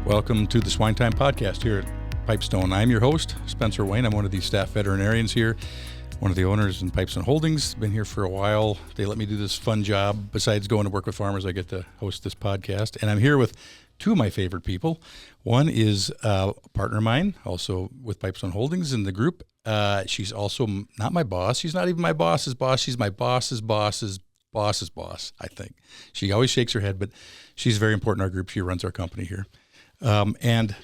Welcome to the SwineTime Podcast here at Pipestone. I'm your host, Spencer Wayne. I'm one of the staff veterinarians here, one of the owners in Pipestone Holdings. Been here for a while. They let me do this fun job. Besides going to work with farmers, I get to host this podcast. And I'm here with two of my favorite people. One is a partner of mine, also with Pipestone Holdings in the group. She's also not my boss. She's not even my boss's boss. She's my boss's boss's boss's boss, I think. She always shakes her head, but she's very important in our group. She runs our company here. And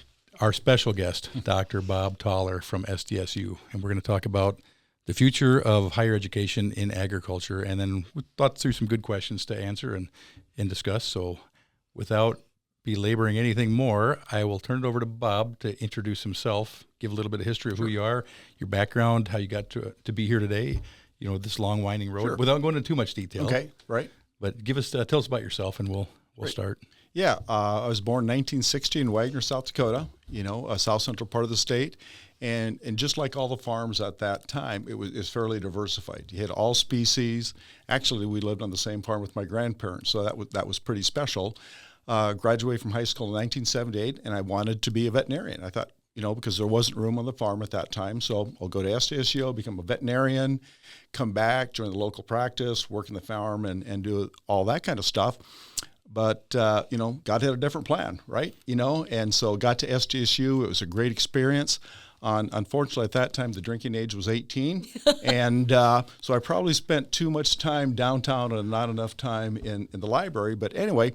our special guest, Dr. Bob Thaler from SDSU. And we're going to talk about the future of higher education in agriculture. And then we thought through some good questions to answer and discuss. So without belaboring anything more, I will turn it over to Bob to introduce himself, give a little bit of history of who you are, your background, how you got to be here today, you know, this long winding road, without going into too much detail. Okay, right. But give us, tell us about yourself and we'll start. Yeah, I was born in 1960 in Wagner, South Dakota, a south central part of the state. And just like all the farms at that time, it was fairly diversified. You had all species. Actually, we lived on the same farm with my grandparents, so that was pretty special. Graduated from high school in 1978, and I wanted to be a veterinarian. I thought, because there wasn't room on the farm at that time, so I'll go to SDSU, become a veterinarian, come back, join the local practice, work in the farm, and do all that kind of stuff. But, God had a different plan, right? And so got to SDSU. It was a great experience. Unfortunately, at that time, the drinking age was 18. And so I probably spent too much time downtown and not enough time in the library. But anyway,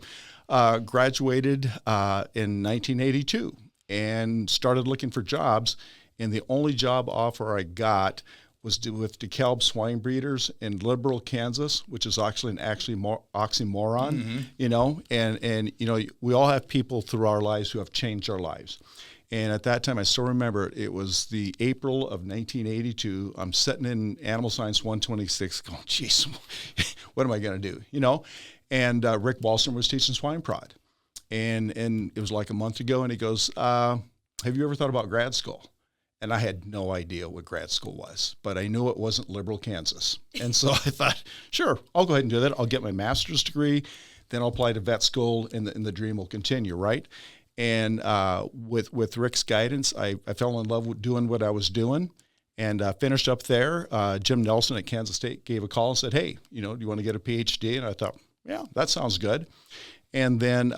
graduated in 1982 and started looking for jobs. And the only job offer I got was with DeKalb swine breeders in Liberal, Kansas, which is actually an oxymoron, and we all have people through our lives who have changed our lives. And at that time, I still remember it was the April of 1982. I'm sitting in Animal Science 126 going, geez, what am I going to do, And Rick Walson was teaching swine prod. And it was like a month ago, and he goes, have you ever thought about grad school? And I had no idea what grad school was, but I knew it wasn't Liberal, Kansas. And so I thought, sure, I'll go ahead and do that. I'll get my master's degree, then I'll apply to vet school, and the dream will continue, right? And with Rick's guidance, I fell in love with doing what I was doing and finished up there. Jim Nelson at Kansas State gave a call and said, hey, do you want to get a PhD? And I thought, yeah, that sounds good. And then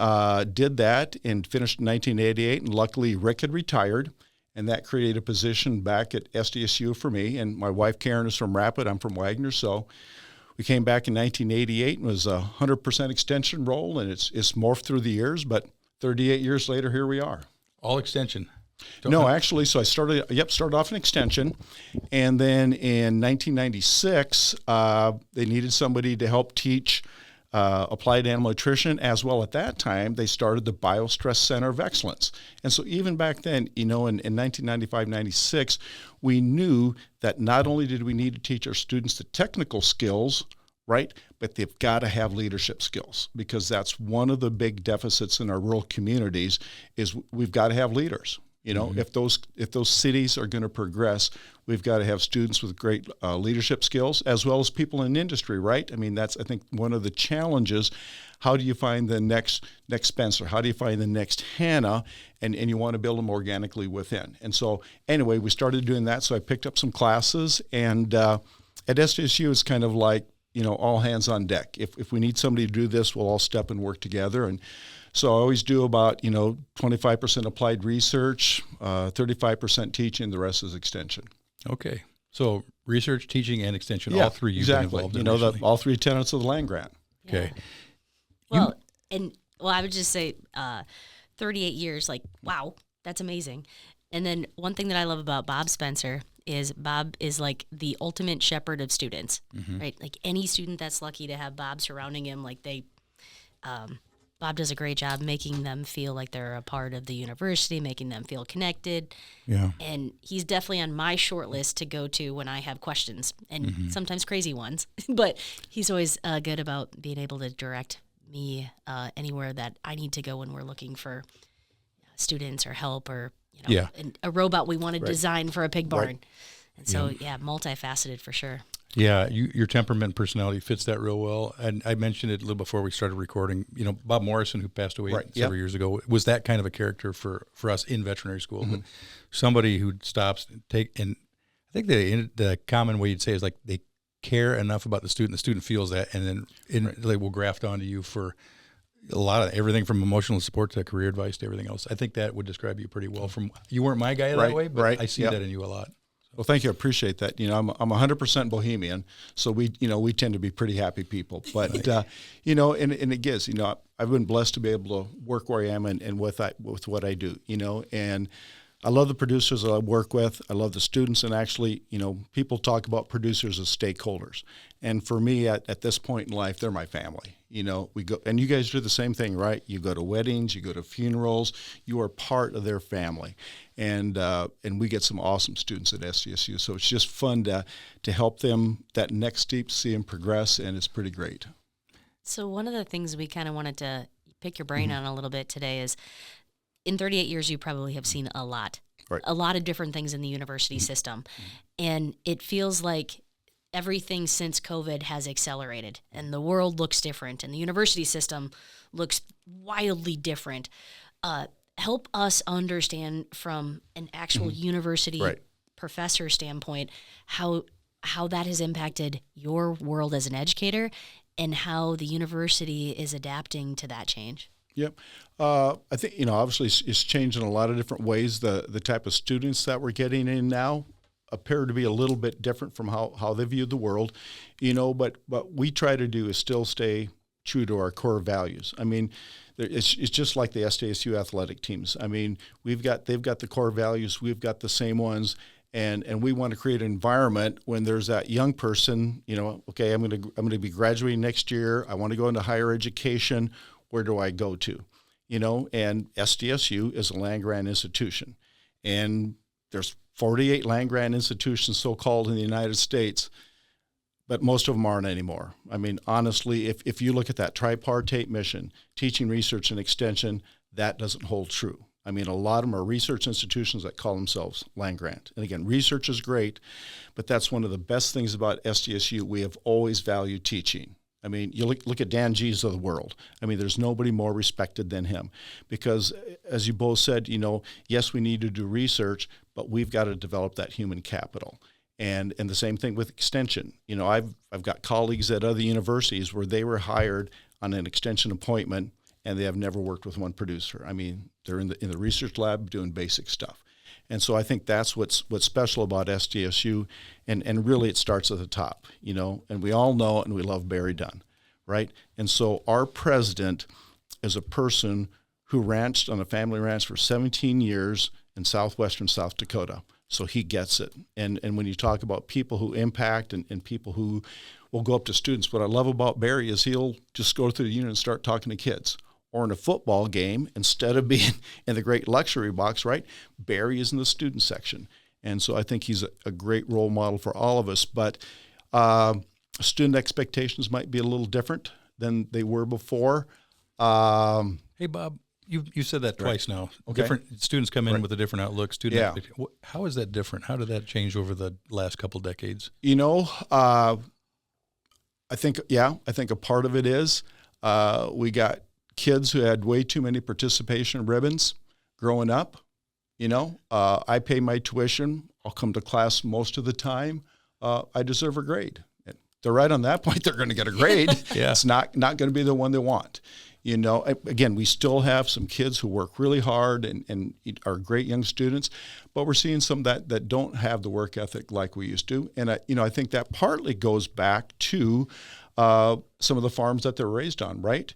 did that and finished in 1988. And luckily, Rick had retired. And that created a position back at SDSU for me. And my wife, Karen, is from Rapid. I'm from Wagner. So we came back in 1988 and was a 100% extension role. And it's morphed through the years. But 38 years later, here we are. All extension? No, actually. So I started off in extension. And then in 1996, they needed somebody to help teach applied animal nutrition, as well at that time, they started the Biostress Center of Excellence. And so even back then, in 1995-96, we knew that not only did we need to teach our students the technical skills, right, but they've got to have leadership skills, because that's one of the big deficits in our rural communities is we've got to have leaders. If those cities are going to progress, we've got to have students with great leadership skills, as well as people in industry, right? I mean, that's, I think, one of the challenges. How do you find the next Spencer? How do you find the next Hannah? And you want to build them organically within. And so anyway, we started doing that. So I picked up some classes. And at SDSU, it's kind of like, all hands on deck. If we need somebody to do this, we'll all step and work together. And so I always do about, 25% applied research, 35% teaching, the rest is extension. Okay. So research, teaching, and extension, all three you've been involved in. All three tenets of the land grant. Okay. Well, I would just say 38 years, wow, that's amazing. And then one thing that I love about Bob Spencer is Bob is like the ultimate shepherd of students, right? Like any student that's lucky to have Bob surrounding him, Bob does a great job making them feel like they're a part of the university, making them feel connected. Yeah. And he's definitely on my short list to go to when I have questions, and sometimes crazy ones. But he's always good about being able to direct me anywhere that I need to go when we're looking for students or help or, a robot we want to design for a pig barn. Right. And so, multifaceted for sure. Yeah, your temperament and personality fits that real well. And I mentioned it a little before we started recording. Bob Morrison, who passed away several years ago, was that kind of a character for us in veterinary school. But somebody who stops and and I think the common way you'd say is like they care enough about the student feels that, and then they will graft onto you for a lot of everything from emotional support to career advice to everything else. I think that would describe you pretty well. You weren't my guy that way, but I see that in you a lot. Well, thank you. I appreciate that. I'm 100% Bohemian, so we tend to be pretty happy people. But and it gives. I've been blessed to be able to work where I am and with what I do. And I love the producers that I work with. I love the students, and actually, people talk about producers as stakeholders. And for me, at this point in life, they're my family. We go, and you guys do the same thing, right? You go to weddings, you go to funerals. You are part of their family, and we get some awesome students at SDSU. So it's just fun to help them that next step, see them progress, and it's pretty great. So one of the things we kind of wanted to pick your brain on a little bit today is, in 38 years, you probably have seen a lot of different things in the university system. And it feels like everything since COVID has accelerated, and the world looks different, and the university system looks wildly different. Help us understand from an actual university professor standpoint how that has impacted your world as an educator and how the university is adapting to that change. Yep. I think, obviously it's changed in a lot of different ways. The type of students that we're getting in now appear to be a little bit different from how they view the world, but what we try to do is still stay true to our core values. I mean, it's just like the SDSU athletic teams. I mean, they've got the core values, we've got the same ones, and we want to create an environment when there's that young person, okay, I'm going to be graduating next year, I want to go into higher education. Where do I go to? And SDSU is a land-grant institution. And there's 48 land-grant institutions so-called in the United States, but most of them aren't anymore. I mean, honestly, if you look at that tripartite mission, teaching, research, and extension, that doesn't hold true. I mean, a lot of them are research institutions that call themselves land-grant. And again, research is great, but that's one of the best things about SDSU. We have always valued teaching. I mean, you look at Dan G's of the world. I mean, there's nobody more respected than him because, as you both said, yes, we need to do research, but we've got to develop that human capital. And the same thing with extension. I've got colleagues at other universities where they were hired on an extension appointment and they have never worked with one producer. I mean, they're in the research lab doing basic stuff. And so I think that's what's special about SDSU, and really it starts at the top, and we all know and we love Barry Dunn, right? And so our president is a person who ranched on a family ranch for 17 years in southwestern South Dakota, so he gets it. And when you talk about people who impact and people who will go up to students, what I love about Barry is he'll just go through the unit and start talking to kids. Or in a football game, instead of being in the great luxury box, right, Barry is in the student section. And so I think he's a great role model for all of us. But student expectations might be a little different than they were before. Hey, Bob, you said that twice now. Okay. Different students come in with a different outlook. How is that different? How did that change over the last couple decades? I think a part of it is we got kids who had way too many participation ribbons growing up. I pay my tuition. I'll come to class most of the time. I deserve a grade. They're right on that point. They're going to get a grade. Yeah. It's not going to be the one they want. Again, we still have some kids who work really hard and are great young students, but we're seeing some that don't have the work ethic like we used to. And I think that partly goes back to some of the farms that they're raised on, right?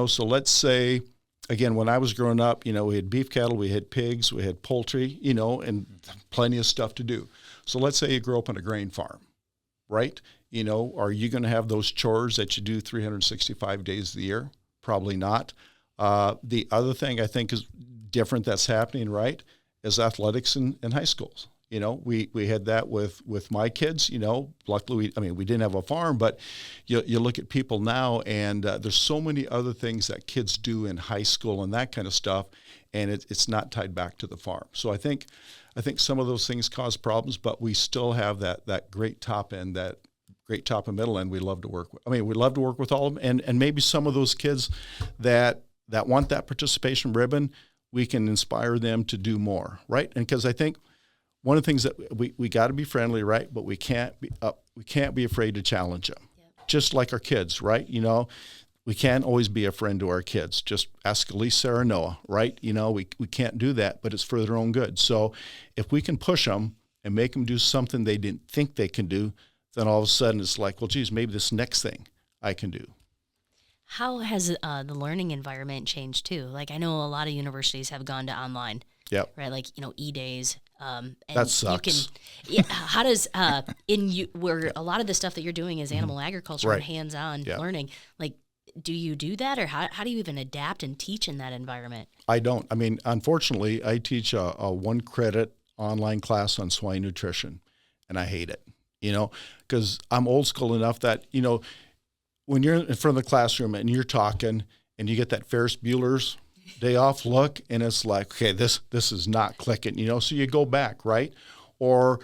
So let's say, again, when I was growing up, we had beef cattle, we had pigs, we had poultry, and plenty of stuff to do. So let's say you grow up on a grain farm, right? Are you going to have those chores that you do 365 days of the year? Probably not. The other thing I think is different that's happening, right, is athletics in high schools. We had that with my kids. Luckily, we didn't have a farm, but you look at people now, and there's so many other things that kids do in high school and that kind of stuff, and it's not tied back to the farm. So I think some of those things cause problems, but we still have that great top end that great top and middle end we love to work with. I mean, we love to work with all of them, and maybe some of those kids that want that participation ribbon, we can inspire them to do more, right? And because I think one of the things that we got to be friendly, right? But we can't be afraid to challenge them, just like our kids, right? You know, we can't always be a friend to our kids. Just ask Elise, Sarah, Noah, right? You know, we can't do that, but it's for their own good. So if we can push them and make them do something they didn't think they can do, then all of a sudden it's like, well, geez, maybe this next thing I can do. How has the learning environment changed too? Like, I know a lot of universities have gone to online. Yep. Right. Like, e-days. And that sucks. How does where a lot of the stuff that you're doing is animal agriculture and hands-on learning, like, do you do that, or how do you even adapt and teach in that environment? I don't. I mean, unfortunately, I teach a 1-credit online class on swine nutrition, and I hate it, because I'm old school enough that, when you're in front of the classroom and you're talking and you get that Ferris Bueller's day off look, and it's like, okay, this is not clicking, so you go back, right? And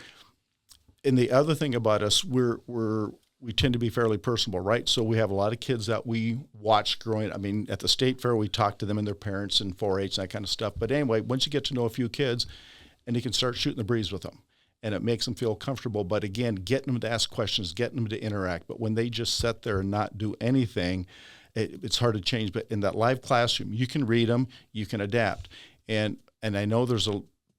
the other thing about us, we tend to be fairly personable, right? So we have a lot of kids that we watch growing. I mean, at the state fair, we talk to them and their parents and 4-H and that kind of stuff. But anyway, once you get to know a few kids, and you can start shooting the breeze with them, and it makes them feel comfortable. But again, getting them to ask questions, getting them to interact. But when they just sit there and not do anything, it's hard to change. But in that live classroom, you can read them, you can adapt. And I know there's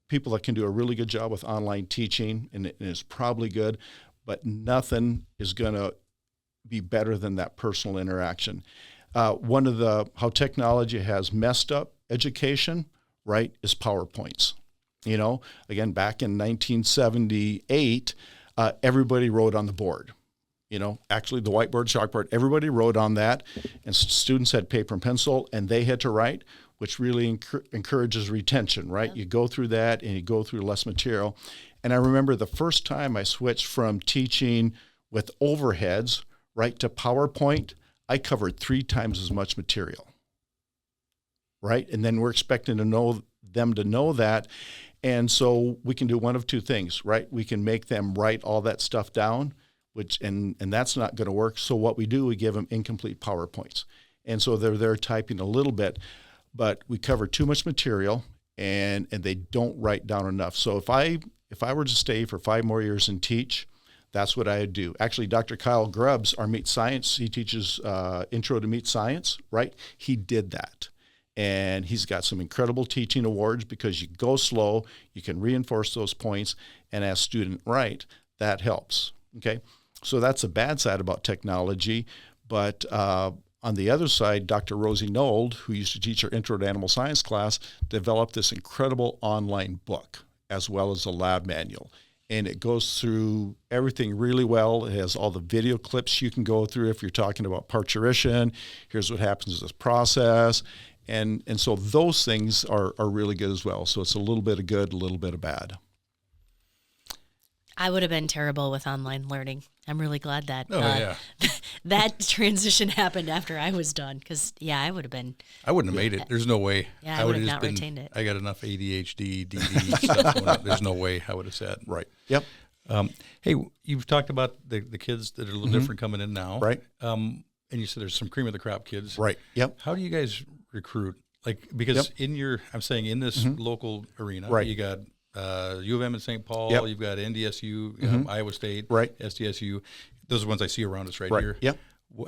people that can do a really good job with online teaching, and it's probably good, but nothing is going to be better than that personal interaction. One of how technology has messed up education, right, is PowerPoints. Again, back in 1978, everybody wrote on the board. Actually the whiteboard, chalkboard, everybody wrote on that, and students had paper and pencil, and they had to write, which really encourages retention, right? Yeah. You go through that, and you go through less material. And I remember the first time I switched from teaching with overheads, right, to PowerPoint, I covered 3 times as much material, right? And then we're expecting them to know that. And so we can do one of two things, right? We can make them write all that stuff down, and that's not going to work. So what we do, we give them incomplete PowerPoints. And so they're there typing a little bit, but we cover too much material, and they don't write down enough. So if I were to stay for 5 more years and teach, that's what I would do. Actually, Dr. Kyle Grubbs, our meat science, he teaches Intro to Meat Science, right? He did that. And he's got some incredible teaching awards because you go slow, you can reinforce those points, and as student write, that helps, okay? So that's the bad side about technology. But on the other side, Dr. Rosie Nold, who used to teach our Intro to Animal Science class, developed this incredible online book as well as a lab manual. And it goes through everything really well. It has all the video clips you can go through if you're talking about parturition. Here's what happens in this process. And so those things are really good as well. So it's a little bit of good, a little bit of bad. I would have been terrible with online learning. I'm really glad that that transition happened after I was done, because I would have been. I wouldn't have made it. There's no way. Yeah, I would have not retained it. I got enough ADHD, DD stuff going on. There's no way I would have sat. Right. Yep. Hey, you've talked about the kids that are a little different coming in now. Right. And you said there's some cream of the crop kids. Right. Yep. How do you guys recruit? Because in this local arena, right, you got U of M in St. Paul, you've got NDSU, Iowa State, right, SDSU. Those are the ones I see around us right here. Yep.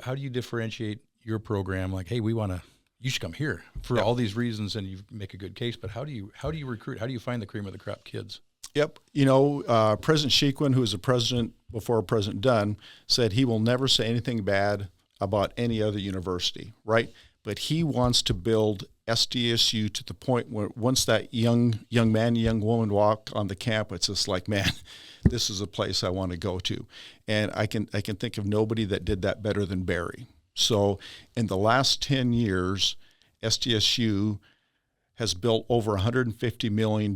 How do you differentiate your program? Like, hey, you should come here for all these reasons, and you make a good case. But how do you recruit? How do you find the cream of the crop kids? Yep. President Shequin, who was the president before President Dunn, said he will never say anything bad about any other university, right? But he wants to build SDSU to the point where once that young man, young woman walk on the campus, it's like, man, this is a place I want to go to. And I can think of nobody that did that better than Barry. So in the last 10 years, SDSU has built over $150 million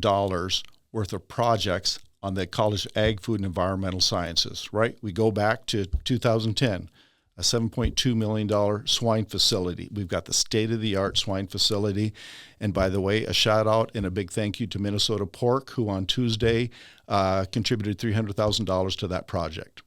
worth of projects on the College of Ag, Food, and Environmental Sciences, right? We go back to 2010. A $7.2 million swine facility. We've got the state-of-the-art swine facility. And by the way, a shout out and a big thank you to Minnesota Pork, who on Tuesday contributed $300,000 to that project.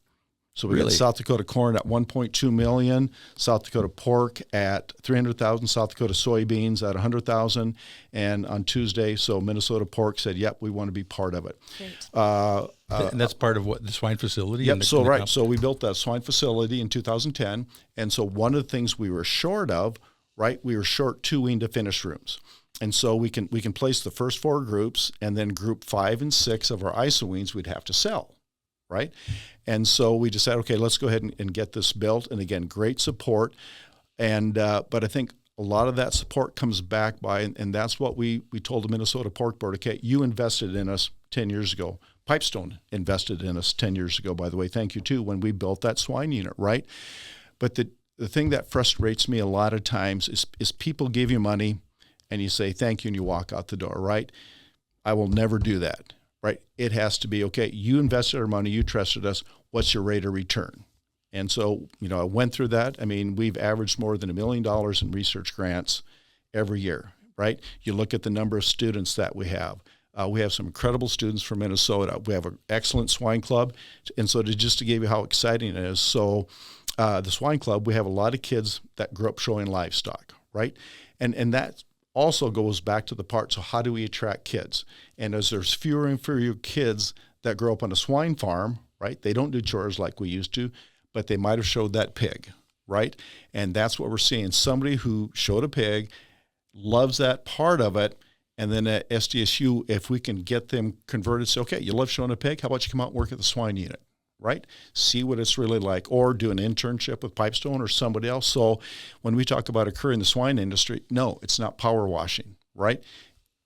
So we Really? got South Dakota corn at 1.2 million, South Dakota pork at 300,000, South Dakota soybeans at 100,000, and on Tuesday, so Minnesota pork said, "Yep, we want to be part of it." Great. And that's part of what the swine facility. Yep. and the- So and the right. comp- So we built that swine facility in 2010, and so one of the things we were short of, right? We were short 2 wean to finish rooms, and so we can place the first 4 groups, and then group 5 and 6 of our ISO weans we'd have to sell, right? And so we decided, okay, let's go ahead and get this built. And again, great support, and but I think a lot of that support comes back by, and that's what we told the Minnesota Pork Board. Okay, you invested in us 10 years ago. Pipestone invested in us 10 years ago, by the way. Thank you, too, when we built that swine unit, right? But the thing that frustrates me a lot of times is people give you money and you say thank you and you walk out the door, right? I will never do that, right? It has to be, okay, you invested our money, you trusted us, what's your rate of return? And so, I went through that. I mean, we've averaged more than $1 million in research grants every year, right? You look at the number of students that we have. We have some incredible students from Minnesota. We have an excellent swine club. And so just to give you how exciting it is, so the swine club, we have a lot of kids that grew up showing livestock, right? And that also goes back to the part, so how do we attract kids? And as there's fewer and fewer kids that grow up on a swine farm, right? They don't do chores like we used to, but they might have showed that pig, right? And that's what we're seeing. Somebody who showed a pig, loves that part of it, and then at SDSU, if we can get them converted, say, okay, you love showing a pig, how about you come out and work at the swine unit, right? See what it's really like, or do an internship with Pipestone or somebody else. So when we talk about a career in the swine industry, no, it's not power washing, right?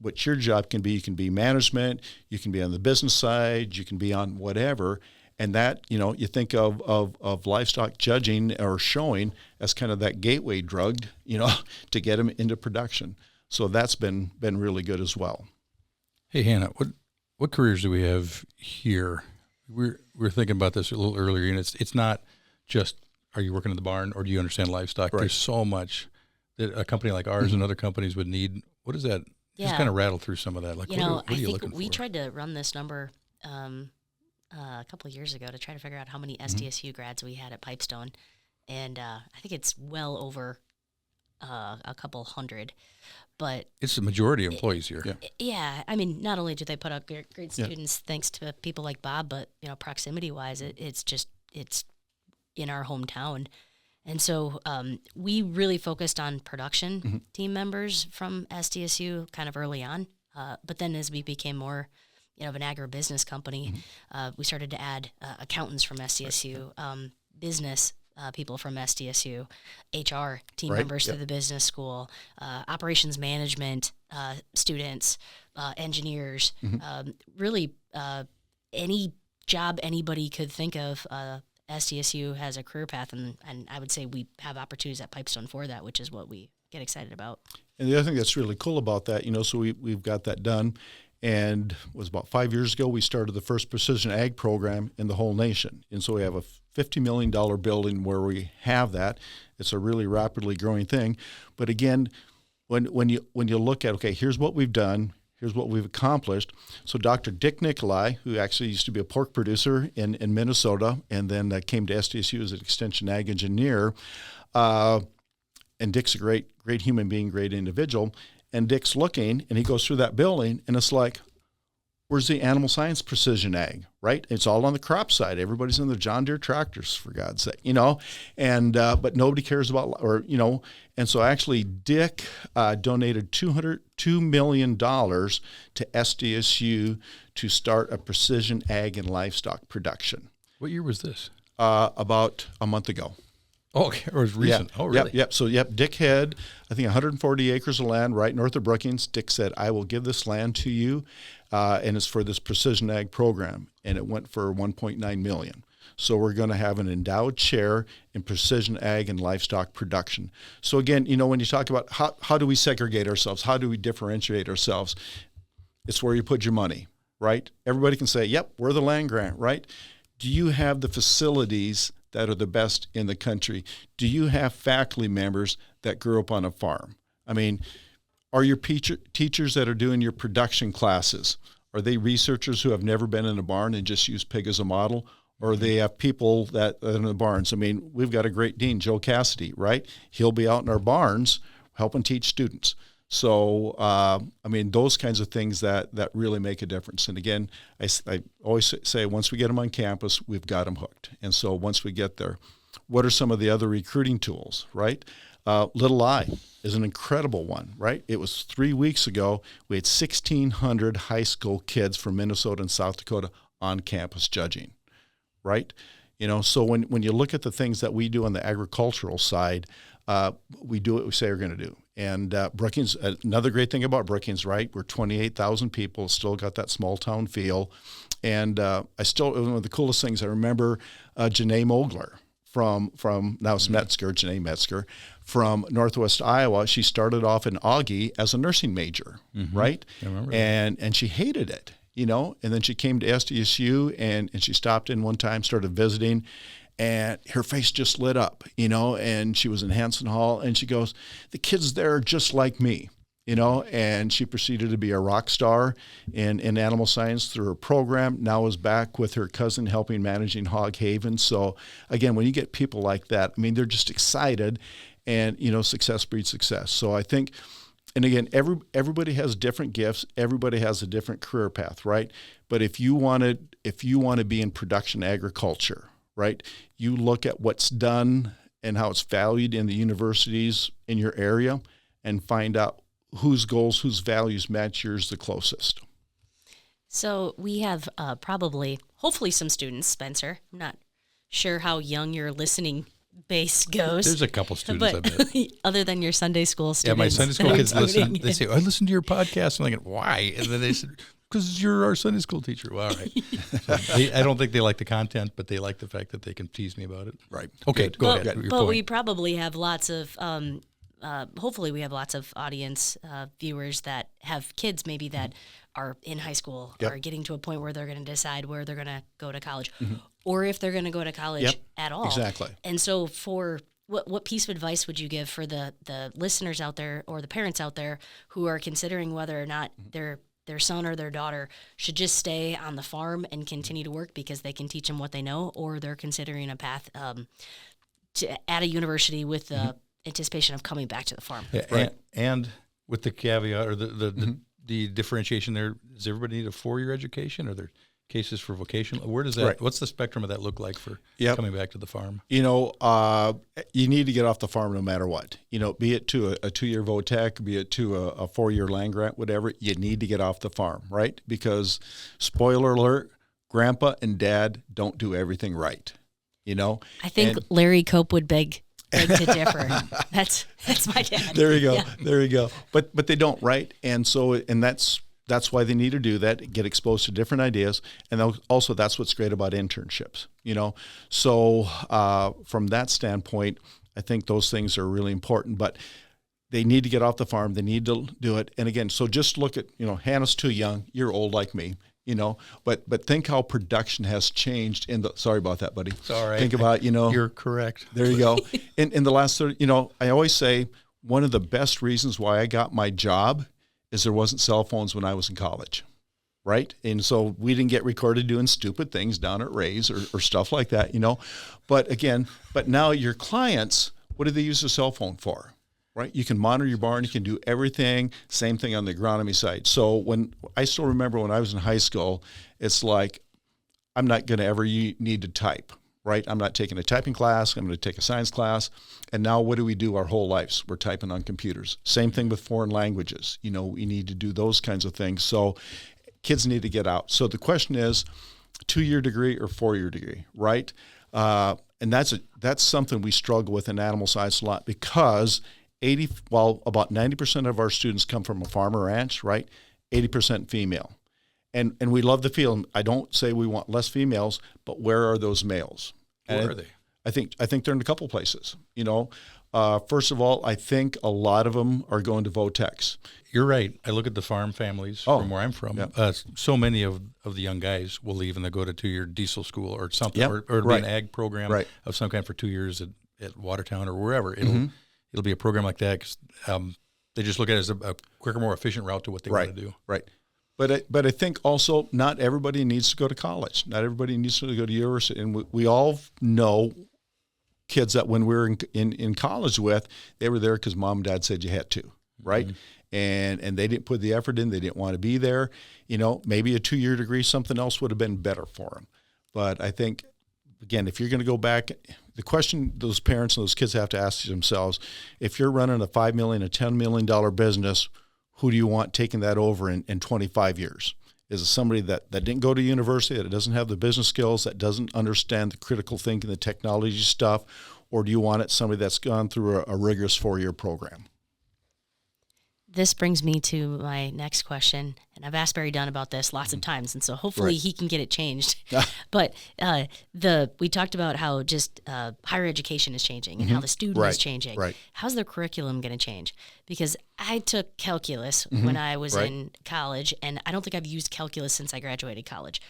What your job can be, you can be management, you can be on the business side, you can be on whatever. And that, you think of livestock judging or showing as kind of that gateway drug, to get them into production. So that's been really good as well. Hey, Hannah, what careers do we have here? We're thinking about this a little earlier, and it's not just, are you working in the barn or do you understand livestock? Right. There's so much that a company like ours and other companies would need. What is that? Yeah. Just kind of rattle through some of that. Like, what are I you think looking we for? tried to run this number a couple of years ago to try to figure out how many SDSU grads we had at Pipestone, and I think it's well over a couple hundred. But It's the majority of employees here. yeah, I mean, not only do they put out great students thanks to people like Bob, but proximity wise, it's in our hometown. And so we really focused on production team members from SDSU kind of early on. But then as we became more of an agribusiness company, we started to add accountants from SDSU, business people from SDSU, HR team members through the business school, operations management students, engineers, really any job anybody could think of. SDSU has a career path, and I would say we have opportunities at Pipestone for that, which is what we get excited about. And the other thing that's really cool about that, so we've got that done. And it was about 5 years ago, we started the first precision ag program in the whole nation. And so we have a $50 million building where we have that. It's a really rapidly growing thing. But again, when you look at, okay, here's what we've done, here's what we've accomplished. So Dr. Dick Nicolai, who actually used to be a pork producer in Minnesota and then came to SDSU as an extension ag engineer, and Dick's a great human being, great individual. And Dick's looking, and he goes through that building, and it's like, where's the animal science precision ag, right? It's all on the crop side. Everybody's in their John Deere tractors, for God's sake, and but nobody cares about, and so actually Dick donated $2 million to SDSU to start a precision ag and livestock production. What year was this? About a month ago. Oh, okay. Or it was recent. Yeah. Oh, really? Yep. So, Dick had, I think, 140 acres of land right north of Brookings. Dick said, I will give this land to you, and it's for this precision ag program. And it went for $1.9 million. So we're going to have an endowed chair in precision ag and livestock production. So again, when you talk about how do we segregate ourselves, how do we differentiate ourselves, it's where you put your money, right? Everybody can say, yep, we're the land grant, right? Do you have the facilities that are the best in the country? Do you have faculty members that grew up on a farm? I mean, are your teachers that are doing your production classes, are they researchers who have never been in a barn and just use pig as a model? or they have people that are in the barns. I mean, we've got a great dean, Joe Cassidy, right? He'll be out in our barns helping teach students. So, I mean, those kinds of things that really make a difference. And again, I always say, once we get them on campus, we've got them hooked. And so once we get there, what are some of the other recruiting tools, right? Little I is an incredible one, right? It was 3 weeks ago. We had 1,600 high school kids from Minnesota and South Dakota on campus judging, right? You know, so when you look at the things that we do on the agricultural side, we do what we say we're going to do. And Brookings, another great thing about Brookings, right? We're 28,000 people, still got that small town feel. And one of the coolest things, I remember Janae Mogler from now it's Janae Metzger, from Northwest Iowa. She started off in Augie as a nursing major, right? I remember that. And she hated it, you know, and then she came to SDSU and she stopped in one time, started visiting, and her face just lit up, you know, and she was in Hanson Hall, and she goes, the kids there are just like me, you know, and she proceeded to be a rock star in animal science through her program, now is back with her cousin helping managing Hog Haven. So again, when you get people like that, I mean, they're just excited, and, you know, success breeds success. So I think, and again, everybody has different gifts, everybody has a different career path, right? But if you want to be in production agriculture, right, you look at what's done and how it's valued in the universities in your area and find out whose goals, whose values match yours the closest. So we have hopefully some students, Spencer. I'm not sure how young your listening base goes. There's a couple students, I bet. Other than your Sunday school students. Yeah, my Sunday school kids listen. They say, I listen to your podcast. And I'm like, why? And then they said, because you're our Sunday school teacher. Well, all right. So I don't think they like the content, but they like the fact that they can tease me about it. Right. Okay, go ahead. But we probably have lots of, hopefully we have lots of audience viewers that have kids maybe that are in high school or getting to a point where they're going to decide where they're going to go to college or if they're going to go to college at all. Exactly. And so for what piece of advice would you give for the listeners out there or the parents out there who are considering whether or not their son or their daughter should just stay on the farm and continue to work because they can teach them what they know, or they're considering a path at a university with the anticipation of coming back to the farm? Yeah, right. And with the caveat or the differentiation there, does everybody need a 4-year education? Are there cases for vocational? Where does that? What's the spectrum of that look like for coming back to the farm? You know, you need to get off the farm no matter what. You know, be it to a 2-year VOTEC, be it to a 4-year land grant, whatever. You need to get off the farm, right? Because spoiler alert, Grandpa and Dad don't do everything right. You know, I think Larry Cope would beg to differ. That's my dad. There you go. Yeah. There you go. But they don't, right? And so that's why they need to do that, get exposed to different ideas. And also that's what's great about internships, you know. So from that standpoint, I think those things are really important. But they need to get off the farm. They need to do it. And again, so just look at, you know, Hannah's too young. You're old like me, you know. But think how production has changed sorry about that, buddy. It's all right. Think about, you know. You're correct. There you go. In the last 30, you know, I always say one of the best reasons why I got my job is there wasn't cell phones when I was in college, right? And so we didn't get recorded doing stupid things down at Ray's or stuff like that, you know. But now your clients, what do they use a cell phone for, right? You can monitor your barn, you can do everything, same thing on the agronomy side. So when I still remember when I was in high school, it's like, I'm not going to ever need to type, right? I'm not taking a typing class. I'm going to take a science class. And now what do we do our whole lives? We're typing on computers. Same thing with foreign languages. You know, we need to do those kinds of things. So kids need to get out. So the question is 2-year degree or 4-year degree, right? And that's something we struggle with in animal science a lot because about 90% of our students come from a farm or ranch, right? 80% female. And we love the field. I don't say we want less females, but where are those males? Where are they? I think they're in a couple places. You know, first of all, I think a lot of them are going to VOTECs. You're right. I look at the farm families from where I'm from. Yeah. So many of the young guys will leave and they go to 2-year diesel school or something, or it'll be an ag program of some kind for 2 years at Watertown or wherever. It'll be a program like that because they just look at it as a quicker, more efficient route to what they want to do. Right. But I think also not everybody needs to go to college. Not everybody needs to go to university. And we all know kids that when we were in college with, they were there because mom and dad said you had to, right? Mm-hmm. And they didn't put the effort in. They didn't want to be there. Maybe a 2-year degree, something else would have been better for them. But I think, again, if you're going to go back, the question those parents and those kids have to ask themselves, if you're running a $5 million, a $10 million business, who do you want taking that over in 25 years? Is it somebody that didn't go to university, that doesn't have the business skills, that doesn't understand the critical thinking, the technology stuff, or do you want it somebody that's gone through a rigorous 4-year program? This brings me to my next question, and I've asked Barry Dunn about this lots of times, and so hopefully he can get it changed. But we talked about how just higher education is changing and how the student is changing. Right. How's their curriculum going to change? Because I took calculus when I was in college, and I don't think I've used calculus since I graduated college.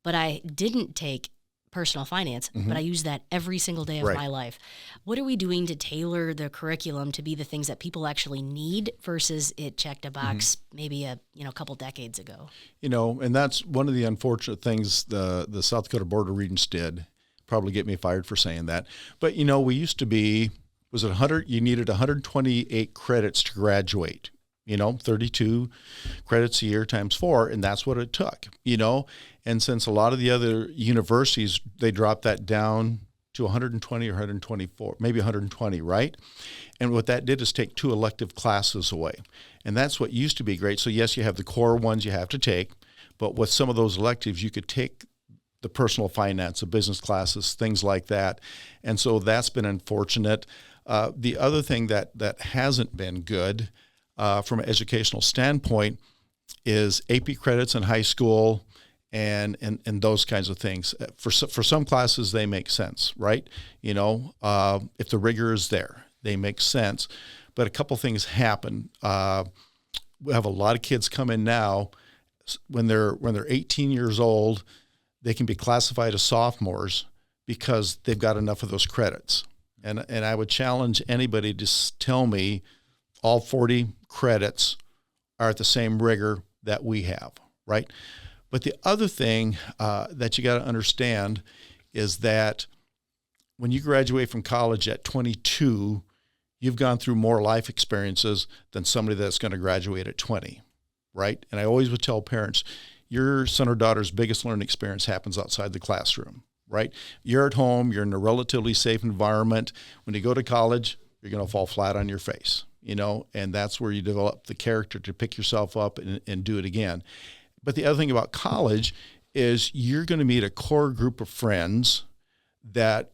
But I didn't take personal finance, but I use that every single day of my life. What are we doing to tailor the curriculum to be the things that people actually need versus it checked a box maybe a couple decades ago? And that's one of the unfortunate things the South Dakota Board of Regents did. Probably get me fired for saying that. But, we used to be, was it 100? You needed 128 credits to graduate. 32 credits a year times 4, and that's what it took, And since a lot of the other universities, they dropped that down to 120 or 124, maybe 120, right? And what that did is take 2 elective classes away. And that's what used to be great. So yes, you have the core ones you have to take, but with some of those electives, you could take the personal finance, the business classes, things like that. And so that's been unfortunate. The other thing that hasn't been good from an educational standpoint is AP credits in high school and those kinds of things. For some classes, they make sense, right? If the rigor is there, they make sense. But a couple things happen. We have a lot of kids come in now when they're 18 years old, they can be classified as sophomores because they've got enough of those credits. And I would challenge anybody to tell me all 40 credits are at the same rigor that we have, right? But the other thing that you got to understand is that when you graduate from college at 22, you've gone through more life experiences than somebody that's going to graduate at 20, right? And I always would tell parents, your son or daughter's biggest learning experience happens outside the classroom, right? You're at home, you're in a relatively safe environment. When you go to college, you're going to fall flat on your face. And that's where you develop the character to pick yourself up and do it again. But the other thing about college is you're going to meet a core group of friends that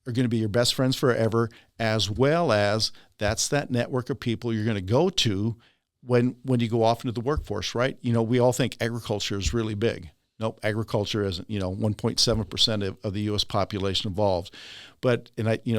are going to be your best friends forever, as well as that's that network of people you're going to go to when you go off into the workforce, right? We all think agriculture is really big. Nope, agriculture isn't. 1.7% of the U.S. population involved. But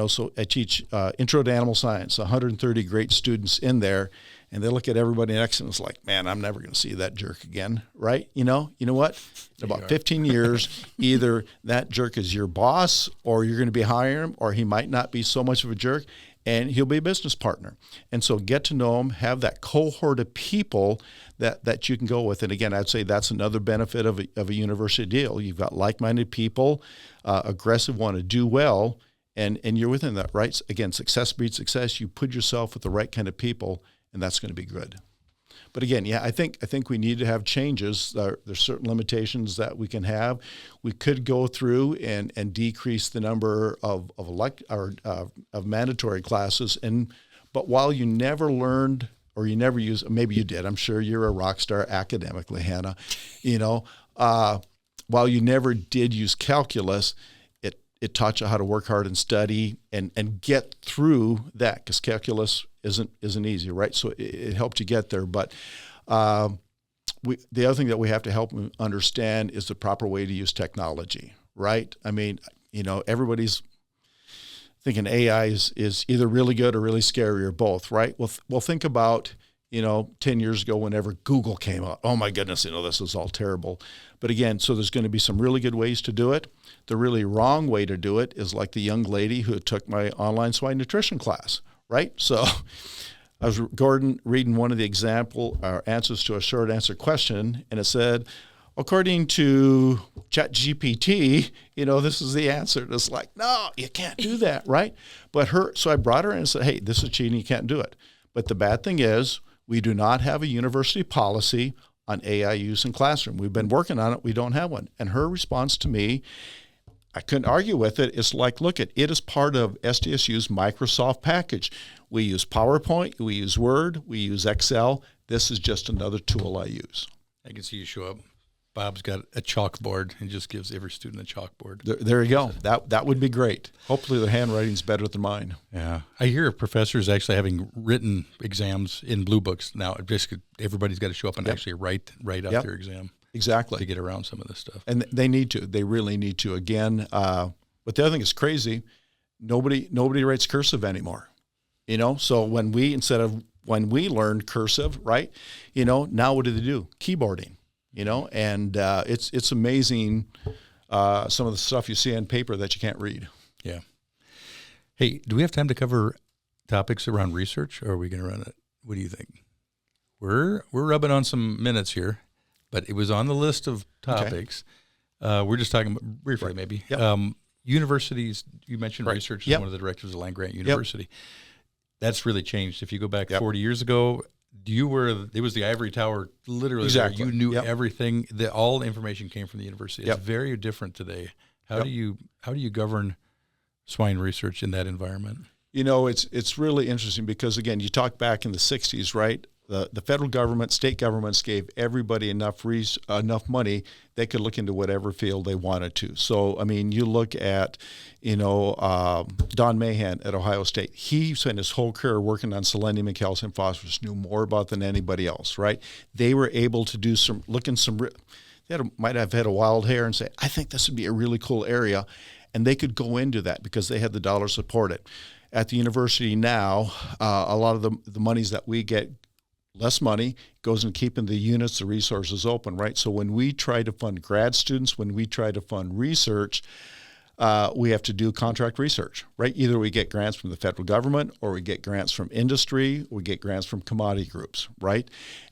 so I teach Intro to Animal Science, 130 great students in there, and they look at everybody next to them and it's like, man, I'm never going to see that jerk again, right? You know what? In about 15 years, either that jerk is your boss, or you're going to be hiring him, or he might not be so much of a jerk, and he'll be a business partner. And so get to know him, have that cohort of people that you can go with. And again, I'd say that's another benefit of a university deal. You've got like-minded people, aggressive, want to do well, and you're within that, right? Again, success breeds success. You put yourself with the right kind of people, and that's going to be good. But again, I think we need to have changes. There's certain limitations that we can have. We could go through and decrease the number of mandatory classes. But while you never learned or you never used, maybe you did. I'm sure you're a rock star academically, Hannah. While you never did use calculus, it taught you how to work hard and study and get through that, because calculus isn't easy, right? So it helped you get there. But the other thing that we have to help them understand is the proper way to use technology, right? I mean, everybody's thinking AI is either really good or really scary or both, right? Well, think about, 10 years ago whenever Google came out. Oh my goodness, this is all terrible. But again, so there's going to be some really good ways to do it. The really wrong way to do it is like the young lady who took my online swine nutrition class, right? So I was, Gordon, reading one of the answers to a short answer question, and it said, according to ChatGPT, this is the answer. And it's like, no, you can't do that, right? So I brought her in and said, hey, this is cheating. You can't do it. But the bad thing is we do not have a university policy on AI use in classroom. We've been working on it. We don't have one. And her response to me, I couldn't argue with it. It's like, look, it is part of SDSU's Microsoft package. We use PowerPoint, we use Word, we use Excel. This is just another tool I use. I can see you show up. Bob's got a chalkboard and just gives every student a chalkboard. There you go. That would be great. Hopefully the handwriting's better than mine. Yeah. I hear professors actually having written exams in blue books. Now, basically, everybody's got to show up and actually write out their exam. Exactly. To get around some of this stuff. And they need to. They really need to. Again, but the other thing is crazy. Nobody writes cursive anymore. So when we learned cursive, right? Now what do? Keyboarding. And it's amazing some of the stuff you see on paper that you can't read. Yeah. Hey, do we have time to cover topics around research, or are we going to run it? What do you think? We're rubbing on some minutes here, but it was on the list of topics. Okay. We're just talking briefly, right. Maybe. Yep. Universities, you mentioned research as one of the directors of Land Grant University. Yep. That's really changed. If you go back 40 years ago, it was the ivory tower, literally. Exactly. You knew everything. All information came from the university. It's very different today. How do you govern swine research in that environment? It's really interesting because, again, you talk back in the 60s, right? The federal government, state governments gave everybody enough money they could look into whatever field they wanted to. So, you look at, Don Mahan at Ohio State. He spent his whole career working on selenium and calcium phosphorus, knew more about than anybody else, right? They were able to do might have had a wild hair and say, I think this would be a really cool area. And they could go into that because they had the dollar to support it. At the university now, a lot of the monies that we get, less money, goes in keeping the units, the resources open, right? So when we try to fund grad students, when we try to fund research, we have to do contract research, right? Either we get grants from the federal government or we get grants from industry, or we get grants from commodity groups, right?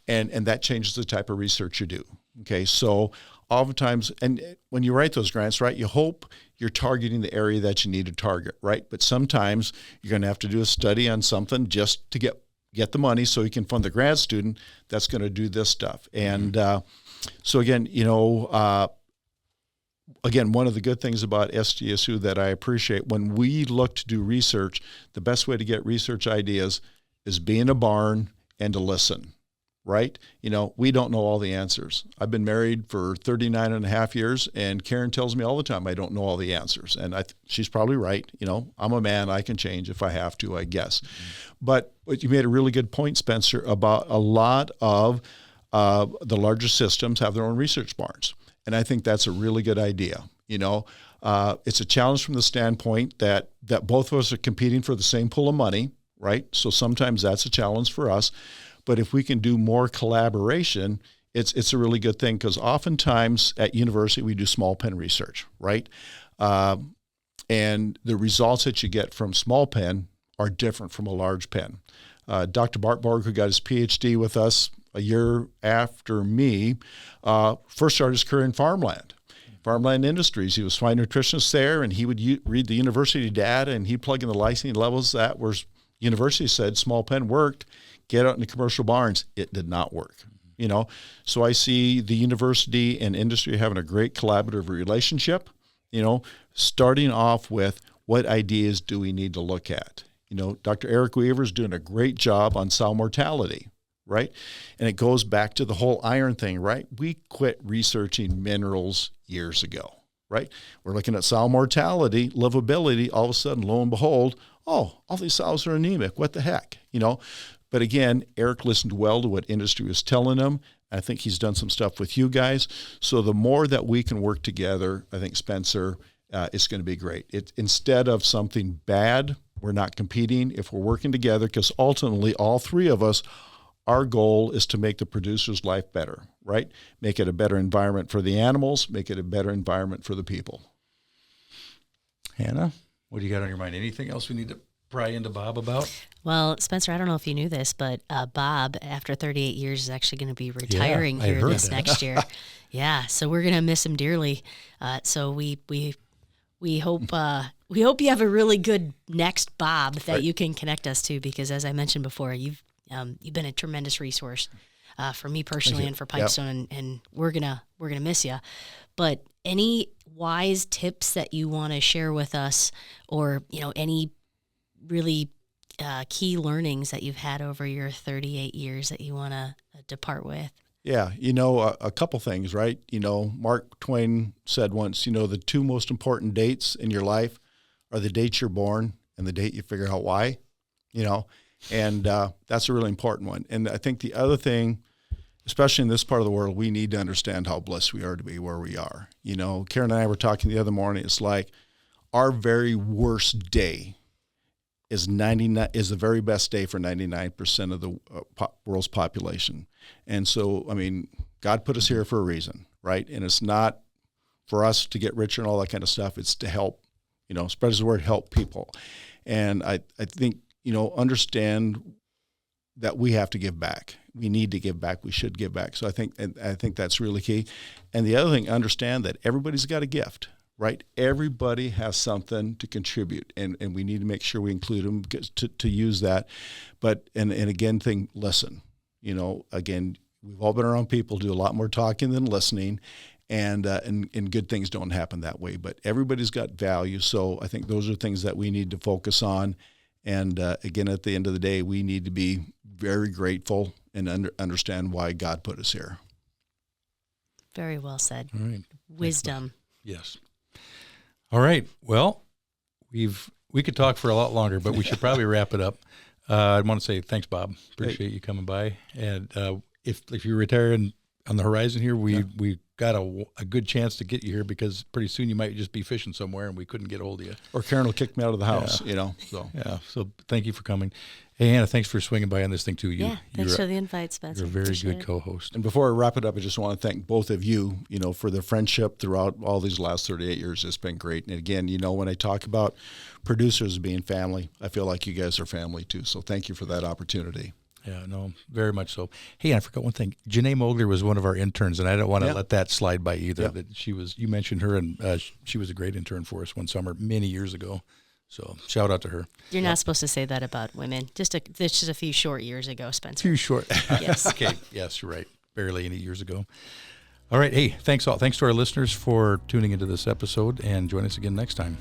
And that changes the type of research you do, okay? So oftentimes, and when you write those grants, right, you hope you're targeting the area that you need to target, right? But sometimes you're going to have to do a study on something just to get the money so you can fund the grad student that's going to do this stuff. And so again, one of the good things about SDSU that I appreciate, when we look to do research, the best way to get research ideas is be in a barn and to listen, right? We don't know all the answers. I've been married for 39 and a half years, and Karen tells me all the time I don't know all the answers. And she's probably right. I'm a man. I can change if I have to, I guess. Mm-hmm. But you made a really good point, Spencer, about a lot of the larger systems have their own research barns. And I think that's a really good idea. It's a challenge from the standpoint that both of us are competing for the same pool of money, right? So sometimes that's a challenge for us. But if we can do more collaboration, it's a really good thing, because oftentimes at university we do small pen research, right? And the results that you get from small pen are different from a large pen. Dr. Bart Borg, who got his PhD with us a year after me, first started his career in farmland industries. He was swine nutritionist there, and he would read the university data, and he'd plug in the lysine levels that were university said small pen worked. Get out in the commercial barns. It did not work. So I see the university and industry having a great collaborative relationship, starting off with what ideas do we need to look at. Dr. Eric Weaver's doing a great job on sow mortality, right? And it goes back to the whole iron thing, right? We quit researching minerals years ago, right? We're looking at sow mortality, livability. All of a sudden, lo and behold, all these sows are anemic. What the heck, But again, Eric listened well to what industry was telling him. I think he's done some stuff with you guys. So the more that we can work together, I think, Spencer, it's going to be great. Instead of something bad, we're not competing. If we're working together, because ultimately all three of us, our goal is to make the producer's life better, right? Make it a better environment for the animals, make it a better environment for the people. Hannah, what do you got on your mind? Anything else we need to pry into Bob about? Well, Spencer, I don't know if you knew this, but Bob, after 38 years, is actually going to be retiring here this next year. Yeah, so we're going to miss him dearly. So we hope you have a really good next Bob that you can connect us to, because as I mentioned before, you've been a tremendous resource for me personally and for Pipestone, and we're gonna miss you. But any wise tips that you want to share with us, or any really key learnings that you've had over your 38 years that you want to depart with? Yeah, a couple things, right? Mark Twain said once, the two most important dates in your life are the date you're born and the date you figure out why, and that's a really important one. And I think the other thing, especially in this part of the world, we need to understand how blessed we are to be where we are. Karen and I were talking the other morning. It's like our very worst day is the very best day for 99% of the world's population. And so, God put us here for a reason, right? And it's not for us to get richer and all that kind of stuff. It's to help, spread the word, help people. And I think, understand that we have to give back. We need to give back. We should give back. So I think that's really key. And the other thing, understand that everybody's got a gift, right? Everybody has something to contribute, and we need to make sure we include them to use that. But, and again, listen, again, we've all been around people do a lot more talking than listening, and good things don't happen that way. But everybody's got value. So I think those are things that we need to focus on. And again, at the end of the day, we need to be very grateful and understand why God put us here. Very well said. All right. Wisdom. Yes. All right. Well, we could talk for a lot longer, but we should probably wrap it up. I want to say thanks, Bob. Appreciate you coming by. And if you retire on the horizon here, we got a good chance to get you here, because pretty soon you might just be fishing somewhere and we couldn't get a hold of you. Or Karen will kick me out of the house, So yeah. So thank you for coming. Hey, Anna, thanks for swinging by on this thing too. Thanks for the invite, Spencer. You're a very good co-host. And before I wrap it up, I just want to thank both of you, for the friendship throughout all these last 38 years. It's been great. And again, when I talk about producers being family, I feel like you guys are family too. So thank you for that opportunity. Yeah, no, very much so. Hey, I forgot one thing. Janae Mogler was one of our interns, and I don't want to let that slide by either. That you mentioned her, and she was a great intern for us one summer many years ago. So shout out to her. You're not supposed to say that about women. Just a few short years ago, Spencer. Few short. Yes. Okay. Yes, you're right. Barely any years ago. All right. Hey, thanks to our listeners for tuning into this episode, and join us again next time.